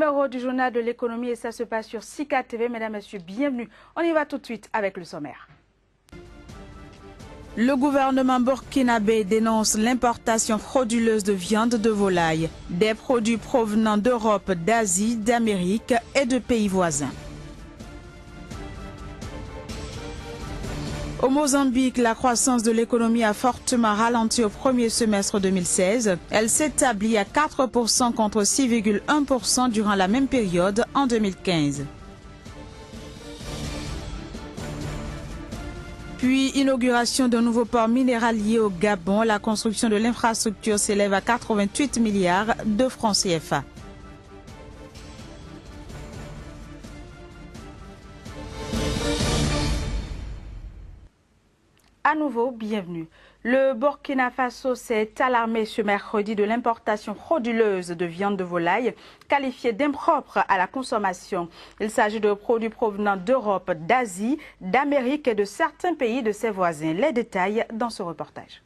numéro du journal de l'économie et ça se passe sur Sika TV. Mesdames, Messieurs, bienvenue. On y va tout de suite avec le sommaire. Le gouvernement burkinabé dénonce l'importation frauduleuse de viande de volaille, des produits provenant d'Europe, d'Asie, d'Amérique et de pays voisins. Au Mozambique, la croissance de l'économie a fortement ralenti au premier semestre 2016. Elle s'établit à 4% contre 6,1% durant la même période en 2015. Puis, inauguration d'un nouveau port minéralier au Gabon. La construction de l'infrastructure s'élève à 88 milliards de francs CFA. À nouveau, bienvenue. Le Burkina Faso s'est alarmé ce mercredi de l'importation frauduleuse de viande de volaille, qualifiée d'impropre à la consommation. Il s'agit de produits provenant d'Europe, d'Asie, d'Amérique et de certains pays de ses voisins. Les détails dans ce reportage.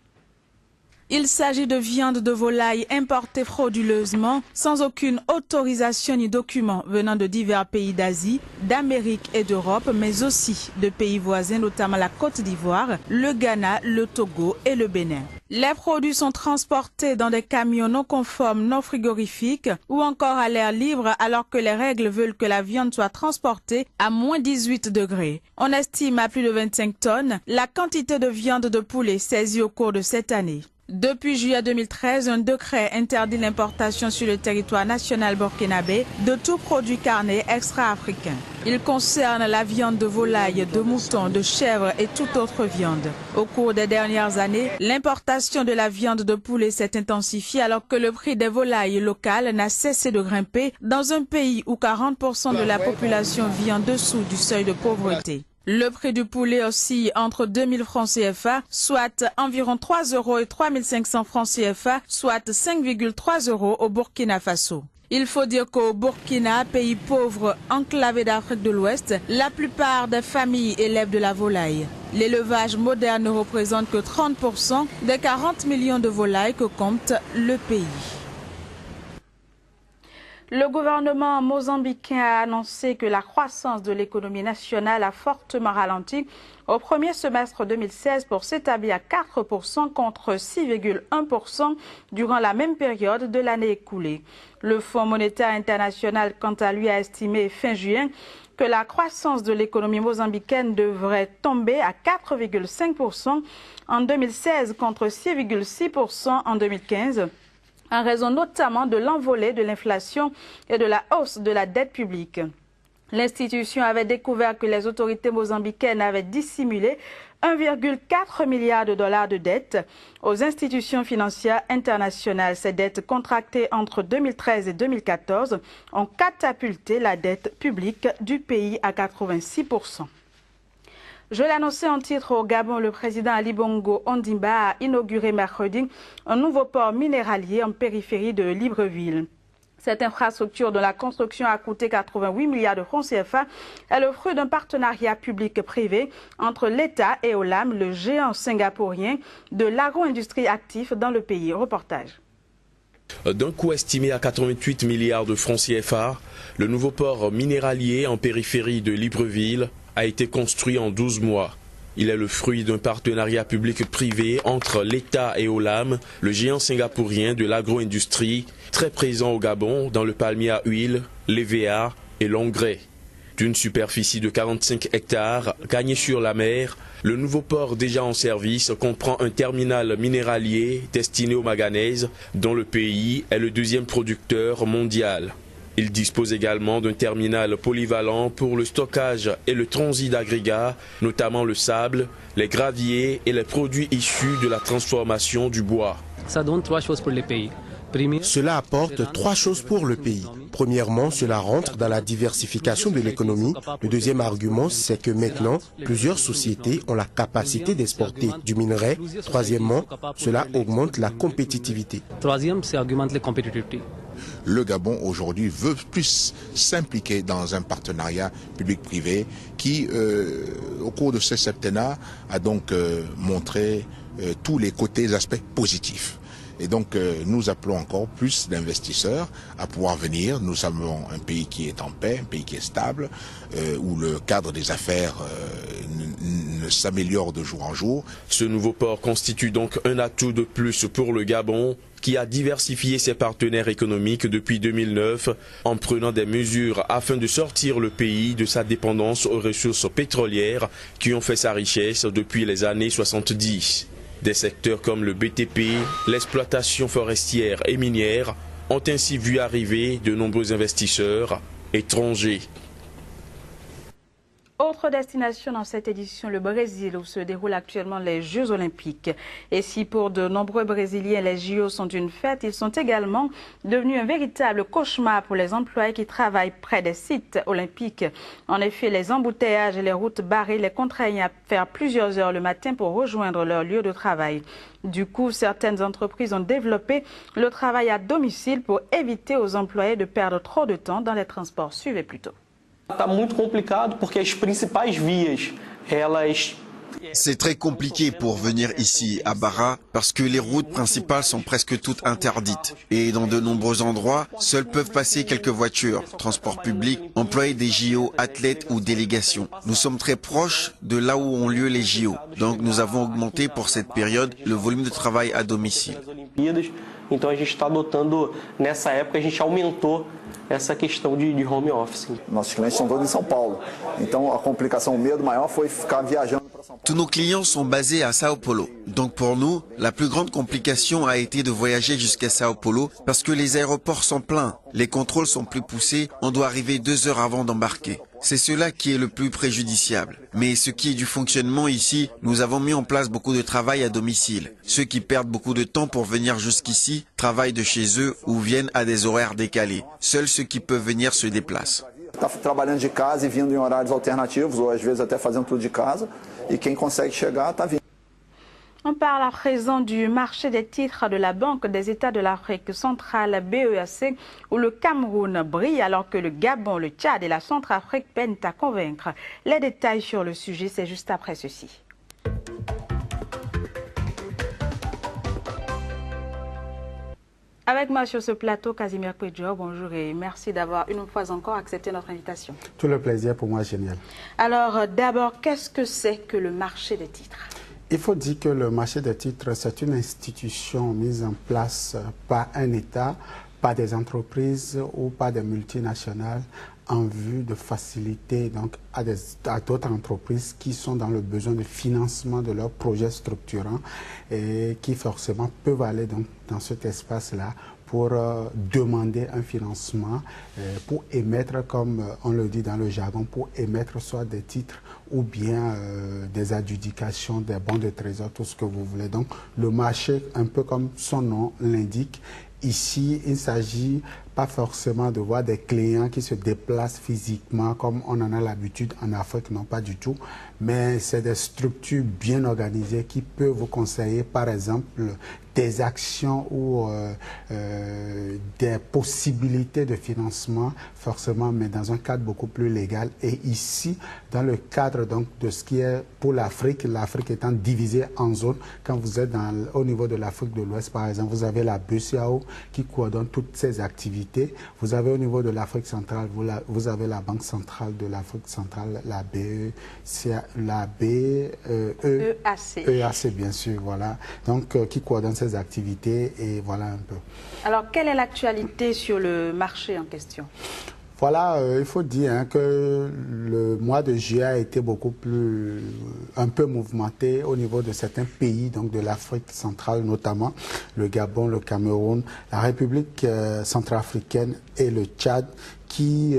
Il s'agit de viande de volaille importée frauduleusement, sans aucune autorisation ni document venant de divers pays d'Asie, d'Amérique et d'Europe, mais aussi de pays voisins, notamment la Côte d'Ivoire, le Ghana, le Togo et le Bénin. Les produits sont transportés dans des camions non conformes, non frigorifiques ou encore à l'air libre alors que les règles veulent que la viande soit transportée à moins 18 degrés. On estime à plus de 25 tonnes la quantité de viande de poulet saisie au cours de cette année. Depuis juillet 2013, un décret interdit l'importation sur le territoire national burkinabé de tout produit carné extra-africain. Il concerne la viande de volaille, de mouton, de chèvre et toute autre viande. Au cours des dernières années, l'importation de la viande de poulet s'est intensifiée alors que le prix des volailles locales n'a cessé de grimper dans un pays où 40% de la population vit en dessous du seuil de pauvreté. Le prix du poulet oscille entre 2000 francs CFA, soit environ 3 € et 3500 francs CFA, soit 5,3 € au Burkina Faso. Il faut dire qu'au Burkina, pays pauvre enclavé d'Afrique de l'Ouest, la plupart des familles élèvent de la volaille. L'élevage moderne ne représente que 30% des 40 millions de volailles que compte le pays. Le gouvernement mozambicain a annoncé que la croissance de l'économie nationale a fortement ralenti au premier semestre 2016 pour s'établir à 4% contre 6,1% durant la même période de l'année écoulée. Le Fonds monétaire international, quant à lui, a estimé fin juin que la croissance de l'économie mozambicaine devrait tomber à 4,5% en 2016 contre 6,6% en 2015. En raison notamment de l'envolée de l'inflation et de la hausse de la dette publique. L'institution avait découvert que les autorités mozambicaines avaient dissimulé 1,4 milliard de dollars de dettes aux institutions financières internationales. Ces dettes contractées entre 2013 et 2014 ont catapulté la dette publique du pays à 86%. Je l'annonçais en titre au Gabon, le président Ali Bongo Ondimba a inauguré mercredi un nouveau port minéralier en périphérie de Libreville. Cette infrastructure dont la construction a coûté 88 milliards de francs CFA est le fruit d'un partenariat public-privé entre l'État et Olam, le géant singapourien de l'agro-industrie actif dans le pays. Reportage. D'un coût estimé à 88 milliards de francs CFA, le nouveau port minéralier en périphérie de Libreville a été construit en 12 mois. Il est le fruit d'un partenariat public-privé entre l'État et Olam, le géant singapourien de l'agro-industrie, très présent au Gabon dans le palmier à huile, l'EVA et l'engrais. D'une superficie de 45 hectares, gagné sur la mer, le nouveau port déjà en service comprend un terminal minéralier destiné aux manganèse, dont le pays est le deuxième producteur mondial. Il dispose également d'un terminal polyvalent pour le stockage et le transit d'agrégats, notamment le sable, les graviers et les produits issus de la transformation du bois. Ça donne 3 choses pour les pays. Cela apporte 3 choses pour le pays. Premièrement, cela rentre dans la diversification de l'économie. Le deuxième argument, c'est que maintenant, plusieurs sociétés ont la capacité d'exporter du minerai. Troisièmement, cela augmente la compétitivité. Troisième, c'est augmente la compétitivité. Le Gabon aujourd'hui veut plus s'impliquer dans un partenariat public-privé qui, au cours de ce septennat, a donc montré tous les côtés, les aspects positifs. Et donc nous appelons encore plus d'investisseurs à pouvoir venir. Nous sommes un pays qui est en paix, un pays qui est stable, où le cadre des affaires ne s'améliore de jour en jour. Ce nouveau port constitue donc un atout de plus pour le Gabon, qui a diversifié ses partenaires économiques depuis 2009 en prenant des mesures afin de sortir le pays de sa dépendance aux ressources pétrolières qui ont fait sa richesse depuis les années 70. Des secteurs comme le BTP, l'exploitation forestière et minière ont ainsi vu arriver de nombreux investisseurs étrangers. Autre destination dans cette édition, le Brésil, où se déroulent actuellement les Jeux Olympiques. Et si pour de nombreux Brésiliens, les JO sont une fête, ils sont également devenus un véritable cauchemar pour les employés qui travaillent près des sites olympiques. En effet, les embouteillages et les routes barrées les contraignent à faire plusieurs heures le matin pour rejoindre leur lieu de travail. Du coup, certaines entreprises ont développé le travail à domicile pour éviter aux employés de perdre trop de temps dans les transports. Suivez plutôt. C'est très compliqué pour venir ici à Barra parce que les routes principales sont presque toutes interdites. Et dans de nombreux endroits, seuls peuvent passer quelques voitures, transports publics, employés des JO, athlètes ou délégations. Nous sommes très proches de là où ont lieu les JO. Donc nous avons augmenté pour cette période le volume de travail à domicile. Então a gente está adotando, nessa época, a gente aumentou essa questão de home office. Nossos clientes estão todos em São Paulo. Então a complicação, o medo maior foi ficar viajando para São Paulo. Tous nos clients sont basés à Sao Paulo. Donc pour nous, la plus grande complication a été de voyager jusqu'à Sao Paulo parce que les aéroports sont pleins. Les contrôles sont plus poussés, on doit arriver 2 heures avant d'embarquer. C'est cela qui est le plus préjudiciable. Mais ce qui est du fonctionnement ici, nous avons mis en place beaucoup de travail à domicile. Ceux qui perdent beaucoup de temps pour venir jusqu'ici travaillent de chez eux ou viennent à des horaires décalés. Seuls ceux qui peuvent venir se déplacent. Está trabalhando de casa e vindo em horários alternativos, ou às vezes até fazendo tudo de casa. E quem consegue chegar está vindo. On parle à présent du marché des titres de la Banque des États de l'Afrique centrale BEAC, où le Cameroun brille alors que le Gabon, le Tchad et la Centrafrique peinent à convaincre. Les détails sur le sujet, c'est juste après ceci. Avec moi sur ce plateau, Casimir Pedjo, bonjour et merci d'avoir une fois encore accepté notre invitation. Tout le plaisir pour moi, génial. Alors d'abord, qu'est-ce que c'est que le marché des titres ? Il faut dire que le marché des titres, c'est une institution mise en place par un État, par des entreprises ou par des multinationales en vue de faciliter donc, à d'autres entreprises qui sont dans le besoin de financement de leurs projets structurants et qui forcément peuvent aller donc, dans cet espace-là pour demander un financement, pour émettre, comme on le dit dans le jargon, pour émettre soit des titres ou bien des adjudications, des bons de trésor, tout ce que vous voulez. Donc le marché, un peu comme son nom l'indique, ici il s'agit pas forcément de voir des clients qui se déplacent physiquement comme on en a l'habitude en Afrique, non pas du tout, mais c'est des structures bien organisées qui peuvent vous conseiller par exemple des actions ou des possibilités de financement forcément, mais dans un cadre beaucoup plus légal. Et ici, dans le cadre donc de ce qui est pour l'Afrique, l'Afrique étant divisée en zones, quand vous êtes au niveau de l'Afrique de l'Ouest par exemple, vous avez la BCEAO qui coordonne toutes ces activités. Vous avez au niveau de l'Afrique centrale, vous avez la Banque centrale de l'Afrique centrale, la EAC bien sûr, voilà. Donc qui coordonne ces activités et voilà un peu. Alors quelle est l'actualité sur le marché en question ? Voilà, il faut dire que le mois de juillet a été un peu mouvementé au niveau de certains pays, donc de l'Afrique centrale notamment, le Gabon, le Cameroun, la République centrafricaine et le Tchad, qui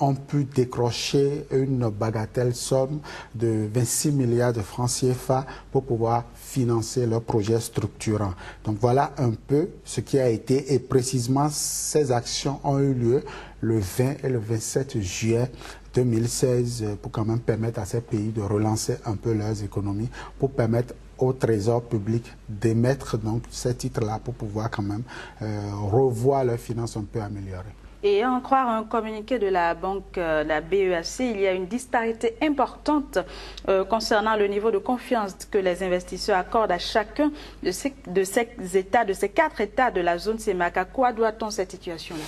ont pu décrocher une bagatelle somme de 26 milliards de francs CFA pour pouvoir financer leurs projets structurants. Donc voilà un peu ce qui a été, et précisément ces actions ont eu lieu le 20 et le 27 juillet 2016 pour quand même permettre à ces pays de relancer un peu leurs économies, pour permettre au trésor public d'émettre donc ces titres-là pour pouvoir quand même revoir leurs finances un peu améliorées. Et à en croire un communiqué de la banque, la BEAC, il y a une disparité importante concernant le niveau de confiance que les investisseurs accordent à chacun de ces États, de ces 4 États de la zone CEMAC. À quoi doit-on cette situation-là?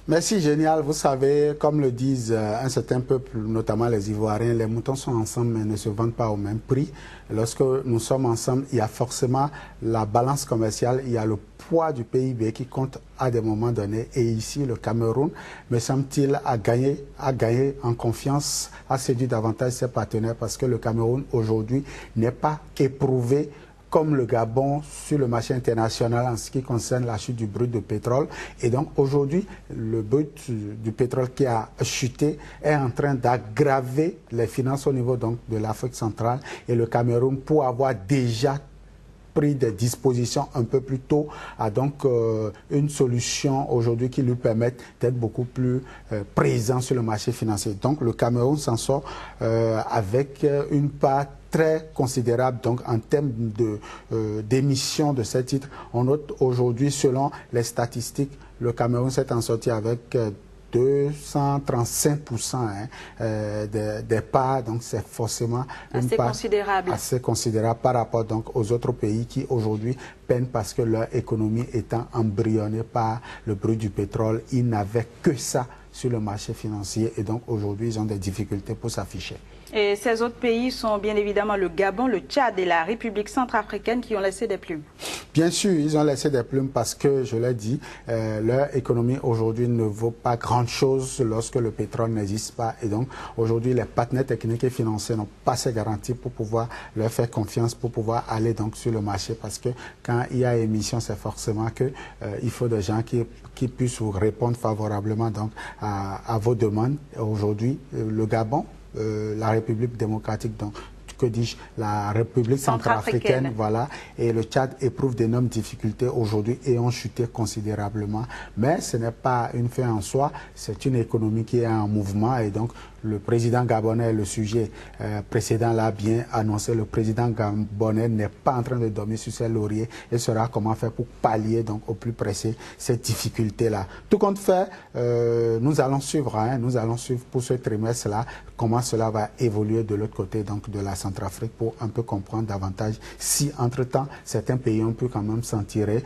Merci, génial. Vous savez, comme le disent un certain peuple, notamment les Ivoiriens, les moutons sont ensemble mais ne se vendent pas au même prix. Lorsque nous sommes ensemble, il y a forcément la balance commerciale, il y a le poids du PIB qui compte à des moments donnés. Et ici, le Cameroun, me semble-t-il, a gagné en confiance, a séduit davantage ses partenaires parce que le Cameroun, aujourd'hui, n'est pas éprouvé comme le Gabon sur le marché international en ce qui concerne la chute du brut de pétrole. Et donc aujourd'hui, le brut du pétrole qui a chuté est en train d'aggraver les finances au niveau donc de l'Afrique centrale. Et le Cameroun, pour avoir déjà pris des dispositions un peu plus tôt, a donc une solution aujourd'hui qui lui permet d'être beaucoup plus présent sur le marché financier. Donc le Cameroun s'en sort avec une part très considérable donc en termes d'émissions de ces titres. On note aujourd'hui, selon les statistiques, le Cameroun s'est en sorti avec 235% des parts, donc c'est forcément une part assez considérable par rapport donc aux autres pays qui aujourd'hui peinent parce que leur économie étant embryonnée par le brut du pétrole, ils n'avaient que ça sur le marché financier et donc aujourd'hui ils ont des difficultés pour s'afficher. Et ces autres pays sont bien évidemment le Gabon, le Tchad et la République centrafricaine qui ont laissé des plumes. Bien sûr, ils ont laissé des plumes parce que, je l'ai dit, leur économie aujourd'hui ne vaut pas grand-chose lorsque le pétrole n'existe pas. Et donc, aujourd'hui, les partenaires techniques et financiers n'ont pas ces garanties pour pouvoir leur faire confiance, pour pouvoir aller donc sur le marché. Parce que quand il y a émission, c'est forcément que il faut des gens qui puissent vous répondre favorablement donc, à vos demandes. Aujourd'hui, le Gabon, la République démocratique, donc que dis-je, la République centrafricaine, voilà, et le Tchad éprouve d'énormes difficultés aujourd'hui et ont chuté considérablement. Mais ce n'est pas une fin en soi, c'est une économie qui est en mouvement et donc le président gabonais, le sujet précédent l'a bien annoncé, le président gabonais n'est pas en train de dormir sur ses lauriers et saura comment faire pour pallier donc au plus pressé ces difficultés-là. Tout compte fait, nous allons suivre pour ce trimestre-là comment cela va évoluer de l'autre côté donc de la Centrafrique pour un peu comprendre davantage si entre-temps certains pays ont pu quand même s'en tirer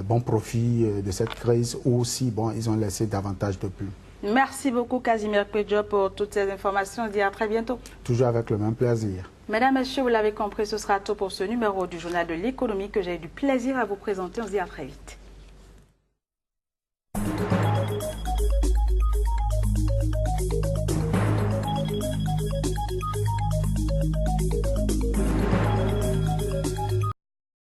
bon profit de cette crise ou si bon ils ont laissé davantage de plumes. Merci beaucoup Casimir Kouedjo pour toutes ces informations. On se dit à très bientôt. Toujours avec le même plaisir. Mesdames, Messieurs, vous l'avez compris, ce sera tout pour ce numéro du Journal de l'économie que j'ai eu du plaisir à vous présenter. On se dit à très vite.